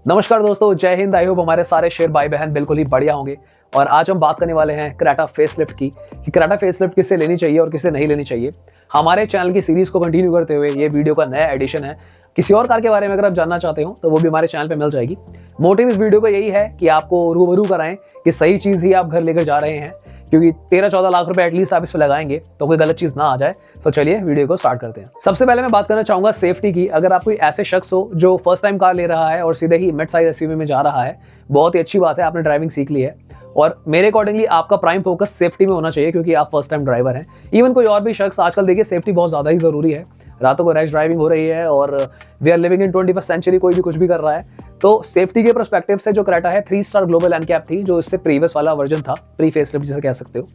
नमस्कार दोस्तों, जय हिंद। आई होप हमारे सारे शेर भाई बहन बिल्कुल ही बढ़िया होंगे। और आज हम बात करने वाले हैं क्रेटा फेसलिफ्ट की कि क्रेटा फेसलिफ्ट किसे लेनी चाहिए और किसे नहीं लेनी चाहिए। हमारे चैनल की सीरीज को कंटिन्यू करते हुए ये वीडियो का नया एडिशन है। किसी और कार के बारे में अगर आप जानना चाहते हो तो वो भी हमारे चैनल पे मिल जाएगी। मोटिव इस वीडियो का यही है कि आपको रूबरू कराएं कि सही चीज़ ही आप घर लेकर जा रहे हैं, क्योंकि 13-14 लाख रुपए एटलीस्ट आप इस पे लगाएंगे तो कोई गलत चीज़ ना आ जाए। तो चलिए वीडियो को स्टार्ट करते हैं। सबसे पहले मैं बात करना चाहूँगा सेफ्टी की। अगर आप कोई ऐसे शख्स हो जो फर्स्ट टाइम कार ले रहा है और सीधे ही मिड साइज एसयूवी में जा रहा है, बहुत ही अच्छी बात है, आपने ड्राइविंग सीख ली है। और मेरे अकॉर्डिंगली आपका प्राइम फोकस सेफ्टी में होना चाहिए, क्योंकि आप फर्स्ट टाइम ड्राइवर हैं। इवन कोई और भी शख्स, आजकल देखिए सेफ्टी बहुत ज़्यादा ही ज़रूरी है। रातों को रैश ड्राइविंग हो रही है और we are living in 21st century, कोई भी कुछ भी कर रहा है। तो सेफ्टी के पर्सपेक्टिव से जो क्रेटा है 3 स्टार ग्लोबल एनकैप थी, जो इससे प्रीवियस वाला वर्जन था, प्री फेसलिफ्ट जिसे कह सकते हो।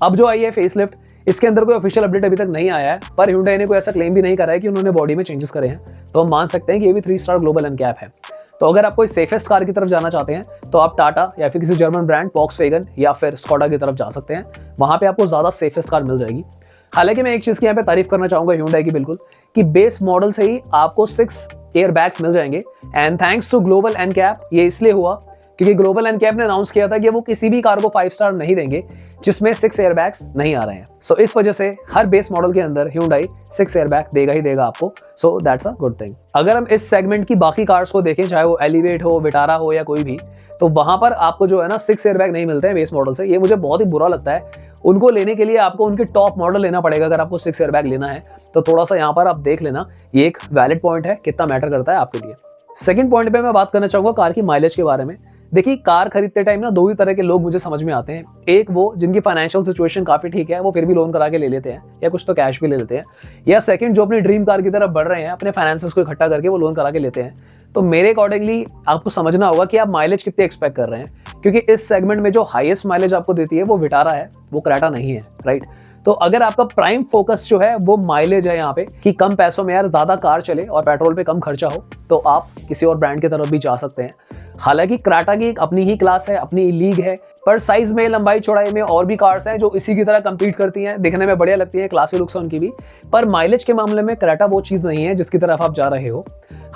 अब जो आई है फेसलिफ्ट, इसके अंदर कोई ऑफिशियल अपडेट अभी तक नहीं आया है, पर Hyundai ने कोई ऐसा क्लेम भी नहीं करा है कि उन्होंने बॉडी में चेंजेस करे हैं। तो हम मान सकते हैं कि ये भी 3 स्टार ग्लोबल एनकैप है। तो अगर आप कोई सेफेस्ट कार की तरफ जाना चाहते हैं तो आप टाटा या फिर किसी जर्मन ब्रांड वॉक्सवैगन या फिर स्कोडा की तरफ जा सकते हैं। वहां पे आपको ज़्यादा सेफेस्ट कार मिल जाएगी। हालांकि मैं एक चीज़ की यहाँ पे तारीफ करना चाहूँगा Hyundai की, बिल्कुल, कि बेस मॉडल से ही आपको 6 एयर बैग्स मिल जाएंगे। And thanks to global NCAP. ये इसलिए हुआ क्योंकि ग्लोबल एनकैप ने अनाउंस किया था कि वो किसी भी कार को 5 स्टार नहीं देंगे जिसमें 6 एयर बैग्स नहीं आ रहे हैं। सो इस वजह से हर बेस मॉडल के अंदर Hyundai 6 एयर बैग देगा ही देगा आपको। So that's a good thing. अगर हम इस सेगमेंट की बाकी कार्स को देखें, चाहे वो एलिवेट हो, विटारा हो या कोई भी, तो वहां पर आपको जो है ना 6 एयर बैग नहीं मिलते हैं बेस मॉडल से। ये मुझे बहुत ही बुरा लगता है। उनको लेने के लिए आपको उनके टॉप मॉडल लेना पड़ेगा। अगर आपको 6 एयर बैग लेना है तो थोड़ा सा यहाँ पर आप देख लेना, ये एक वैलिड पॉइंट है, कितना मैटर करता है आपके लिए। सेकंड पॉइंट पे मैं बात करना चाहूंगा कार की माइलेज के बारे में। देखिए, कार खरीदते टाइम ना 2 ही तरह के लोग मुझे समझ में आते हैं। एक वो जिनकी फाइनेंशियल सिचुएशन काफी ठीक है, वो फिर भी लोन करा के ले लेते हैं या कुछ तो कैश भी ले लेते हैं। या सेकंड, जो अपनी ड्रीम कार की तरफ बढ़ रहे हैं, अपने फाइनेंसेस को इकट्ठा करके वो लोन करा के लेते हैं। तो मेरे अकॉर्डिंगली आपको समझना होगा कि आप माइलेज कितने एक्सपेक्ट कर रहे हैं, क्योंकि इस सेगमेंट में जो हाईएस्ट माइलेज आपको देती है वो विटारा है, वो क्रेटा नहीं है, राइट। तो अगर आपका प्राइम फोकस जो है वो माइलेज है यहाँ पे, कि कम पैसों में यार ज्यादा कार चले और पेट्रोल पे कम खर्चा हो, तो आप किसी और ब्रांड की तरफ भी जा सकते हैं। हालांकि क्रेटा की एक अपनी ही क्लास है, अपनी लीग है, पर साइज में, लंबाई चौड़ाई में और भी कार्स हैं जो इसी की तरह compete करती हैं, दिखने में बढ़िया लगती हैं, क्लासी लुक्स है उनकी भी। पर माइलेज के मामले में क्रेटा वो चीज़ नहीं है जिसकी तरफ आप जा रहे हो।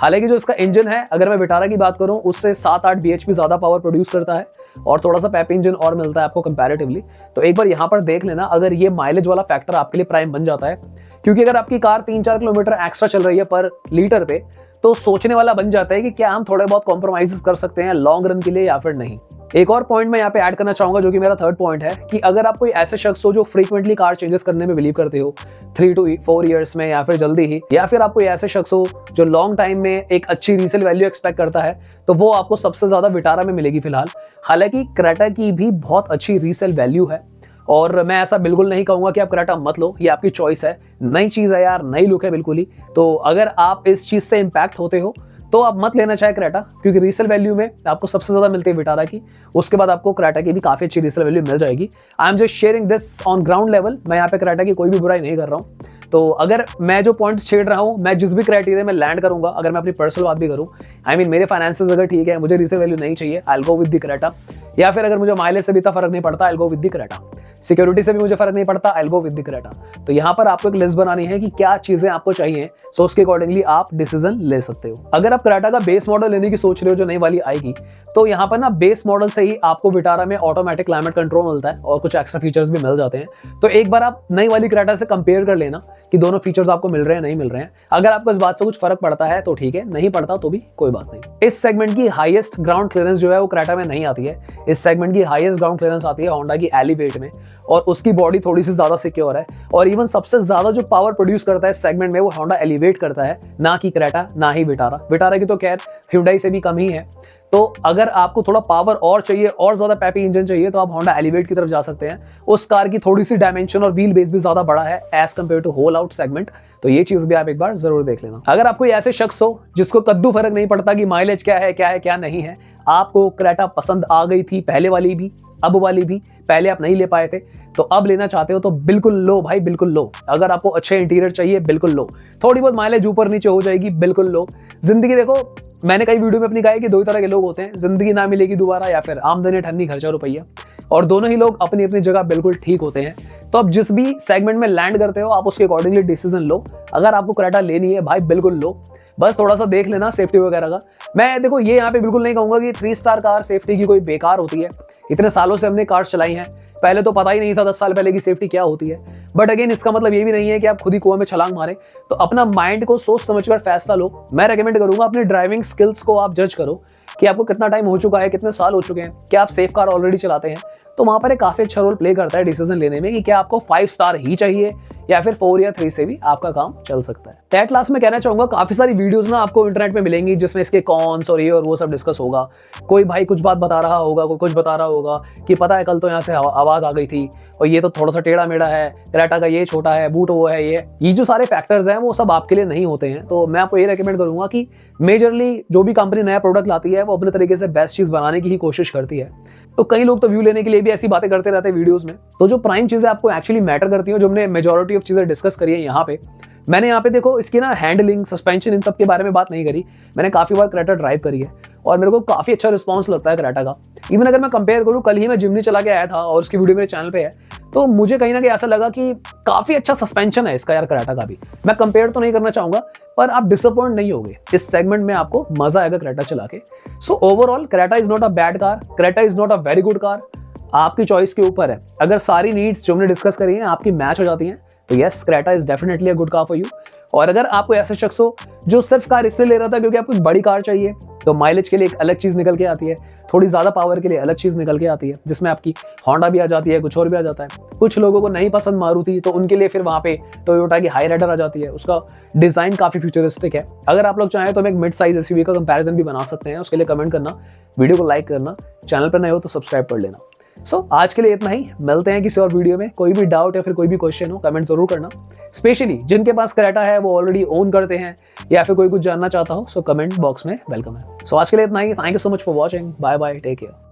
हालांकि जो इसका इंजन है, अगर मैं विटारा की बात करूं, उससे 7-8 bhp ज़्यादा पावर प्रोड्यूस करता है और थोड़ा सा पेप इंजन और मिलता है आपको कंपैरेटिवली। तो एक बार यहाँ पर देख लेना, अगर ये माइलेज वाला फैक्टर आपके लिए प्राइम बन जाता है। क्योंकि अगर आपकी कार 3-4 किलोमीटर एक्स्ट्रा चल रही है पर लीटर पे, तो सोचने वाला बन जाता है कि क्या हम थोड़े बहुत कॉम्प्रोमाइज़ कर सकते हैं लॉन्ग रन के लिए या फिर नहीं। एक और पॉइंट मैं यहाँ पे ऐड करना चाहूंगा, जो कि मेरा थर्ड पॉइंट है, कि अगर आप कोई ऐसे शख्स हो जो फ्रीक्वेंटली कार चेंजेस करने में बिलीव करते हो 3 to 4 ईयर्स में या फिर जल्दी ही, या फिर आप कोई ऐसे शख्स हो जो लॉन्ग टाइम में एक अच्छी रीसेल वैल्यू एक्सपेक्ट करता है, तो वो आपको सबसे ज्यादा विटारा में मिलेगी फिलहाल। हालांकि क्रेटा की भी बहुत अच्छी रीसेल वैल्यू है और मैं ऐसा बिल्कुल नहीं कहूंगा कि आप क्रेटा मत लो, ये आपकी चॉइस है। नई चीज़ है यार, नई लुक है बिल्कुल ही। तो अगर आप इस चीज़ से इम्पैक्ट होते हो तो आप मत लेना चाहे क्रेटा, क्योंकि रीसेल वैल्यू में आपको सबसे ज़्यादा मिलती है विटारा की, उसके बाद आपको क्रेटा की भी काफ़ी अच्छी रीसेल वैल्यू मिल जाएगी। I am just sharing this on ground level. मैं यहाँ पे क्रेटा की कोई भी बुराई नहीं कर रहा हूँ। तो अगर मैं जो पॉइंट्स छेड़ रहा हूँ, मैं जिस भी क्राइटेरिया में लैंड करूंगा, अगर मैं अपनी पर्सनल बात भी करूँ, आई मीन मेरे फाइनेंसेस अगर ठीक है, मुझे रीसेल वैल्यू नहीं चाहिए, I will go with the Creta. या फिर अगर मुझे माइलेज से भी इतना फर्क नहीं पड़ता, I will go with the Creta. Security से भी मुझे फर्क नहीं पड़ता, I will go with the Creta. तो यहाँ पर आपको एक लिस्ट बनानी है कि क्या चीजें आपको चाहिए, सो उसके अकॉर्डिंगली आप डिसीजन ले सकते हो। अगर आप क्रेटा का बेस मॉडल लेने की सोच रहे हो जो नई वाली आएगी, तो यहाँ पर ना बेस मॉडल से ही आपको विटारा में ऑटोमेटिक क्लाइमेट कंट्रोल मिलता है और कुछ एक्स्ट्रा फीचर्स भी मिल जाते हैं। तो एक बार आप नई वाली क्रेटा से कंपेयर कर लेना कि दोनों फीचर्स आपको मिल रहे हैं नहीं मिल रहे हैं। अगर आपको इस बात से कुछ फर्क पड़ता है तो ठीक है, नहीं पड़ता तो भी कोई बात नहीं। इस सेगमेंट की हाईएस्ट ग्राउंड क्लियरेंस जो है वो क्रेटा में नहीं आती है। इस सेगमेंट की हाईएस्ट ग्राउंड क्लियरेंस आती है होंडा की एलिवेट में, और उसकी बॉडी थोड़ी सी ज्यादा सिक्योर है। और इवन सबसे ज्यादा जो पावर प्रोड्यूस करता है इस सेगमेंट में वो होंडा एलिवेट करता है, ना कि क्रेटा, ना ही विटारा। विटारा की तो खैर Hyundai से भी कम ही है। तो अगर आपको थोड़ा पावर और चाहिए और ज्यादा पैपी इंजन चाहिए, तो आप होंडा एलिवेट की तरफ जा सकते हैं। उस कार की थोड़ी सी डायमेंशन और व्हील बेस भी ज्यादा बड़ा है as compare to whole out segment. तो ये चीज भी आप एक बार जरूर देख लेना। अगर आप कोई ऐसे शख्स हो जिसको कद्दू फर्क नहीं पड़ता कि माइलेज क्या है क्या नहीं है, आपको क्रेटा पसंद आ गई थी पहले वाली भी, अब वाली भी, पहले आप नहीं ले पाए थे, तो अब लेना चाहते हो तो बिल्कुल लो भाई, बिल्कुल लो। अगर आपको अच्छे इंटीरियर चाहिए, बिल्कुल लो। थोड़ी बहुत माइलेज ऊपर नीचे हो जाएगी, बिल्कुल लो। जिंदगी देखो, मैंने कई वीडियो में अपनी कहा है कि 2 तरह के लोग होते हैं, जिंदगी ना मिलेगी दोबारा या फिर आमदनी ठन्नी खर्चा रुपया। और दोनों ही लोग अपनी अपनी जगह बिल्कुल ठीक होते हैं। तो अब जिस भी सेगमेंट में लैंड करते हो, आप उसके अकॉर्डिंगली डिसीजन लो। अगर आपको क्रेटा लेनी है भाई, बिल्कुल लो। बस थोड़ा सा देख लेना सेफ्टी वगैरह का। मैं देखो ये यहाँ पे बिल्कुल नहीं कहूंगा कि 3 स्टार कार सेफ्टी की कोई बेकार होती है। इतने सालों से हमने कार्स चलाई हैं, पहले तो पता ही नहीं था 10 साल पहले की सेफ्टी क्या होती है। बट अगेन इसका मतलब ये भी नहीं है कि आप खुद ही कुआं में छलांग मारें। तो अपना माइंड को सोच समझकर फैसला लो। मैं रेकमेंड करूंगा अपनी ड्राइविंग स्किल्स को आप जज करो कि आपको कितना टाइम हो चुका है, कितने साल हो चुके हैं, क्या आप सेफ कार ऑलरेडी चलाते हैं। तो वहां पर एक काफी अच्छा रोल प्ले करता है डिसीजन लेने में कि क्या आपको 5 स्टार ही चाहिए या फिर 4 या 3 से भी आपका काम चल सकता है। एट लास्ट में कहना चाहूंगा काफी सारी वीडियोस ना आपको इंटरनेट पे मिलेंगी जिसमें इसके कॉन्स और ये और वो सब डिस्कस होगा। कोई भाई कुछ बात बता रहा होगा, कोई कुछ बता रहा होगा कि पता है कल तो यहाँ से आवाज आ गई थी और ये तो थोड़ा सा टेढ़ा मेढ़ा है, क्रेटा का ये छोटा है, बूट वो है, ये जो सारे फैक्टर्स हैं वो सब आपके लिए नहीं होते हैं। तो मैं आपको ये रेकमेंड करूंगा कि मेजरली जो भी कंपनी नया प्रोडक्ट लाती है वो अपने तरीके से बेस्ट चीज बनाने की ही कोशिश करती है। तो कई लोग तो व्यू लेने के लिए भी ऐसी बातें करते रहते हैं वीडियोस में। तो जो प्राइम चीजें आपको एक्चुअली मैटर करती हैं, जो हमने मेजॉरिटी ऑफ चीजें डिस्कस करी है यहाँ पे, मैंने यहाँ पे देखो इसकी ना हैंडलिंग, सस्पेंशन, इन सब के बारे में बात नहीं करी। मैंने काफी बार क्रेटा ड्राइव करी है और मेरे को काफी अच्छा रिस्पॉन्स लगता है क्रेटा का। इवन अगर मैं कंपेयर करूँ, कल ही मैं जिमनी चला के आया था और उसकी वीडियो मेरे चैनल पे है, तो मुझे कहीं ना कहीं ऐसा लगा कि काफी अच्छा सस्पेंशन है इसका यार क्रेटा का भी। मैं कंपेयर तो नहीं करना चाहूंगा पर आप डिसअपॉइंट नहीं होगे, इस सेगमेंट में आपको मजा आएगा क्रेटा चला के। So overall Creta is not a bad car, Creta is not a very good car. आपकी चॉइस के ऊपर है। अगर सारी नीड्स जो हमने डिस्कस करी हैं आपकी मैच हो जाती हैं तो yes, Creta is definitely a good car for you. और अगर आपको ऐसे शख्स हो जो सिर्फ कार इसलिए ले रहा था क्योंकि आपको एक बड़ी कार चाहिए, तो माइलेज के लिए एक अलग चीज निकल के आती है, थोड़ी ज्यादा पावर के लिए अलग चीज निकल के आती है, जिसमें आपकी होंडा भी आ जाती है, कुछ और भी आ जाता है। कुछ लोगों को नहीं पसंद मारुति, तो उनके लिए फिर वहां पे टोयोटा की हाई राइडर आ जाती है। उसका डिजाइन काफी फ्यूचरिस्टिक है। अगर आप लोग चाहें तो हम एक मिड साइज एसयूवी का कंपैरिजन भी बना सकते हैं। उसके लिए कमेंट करना, वीडियो को लाइक करना, चैनल पर नए हो तो सब्सक्राइब कर लेना। आज के लिए इतना ही। मिलते हैं किसी और वीडियो में। कोई भी डाउट या फिर कोई भी क्वेश्चन हो कमेंट जरूर करना। स्पेशली जिनके पास क्रेटा है वो ऑलरेडी ओन करते हैं या फिर कोई कुछ जानना चाहता हो, कमेंट बॉक्स में वेलकम है। आज के लिए इतना ही। Thank you so much for watching. Bye bye, take care.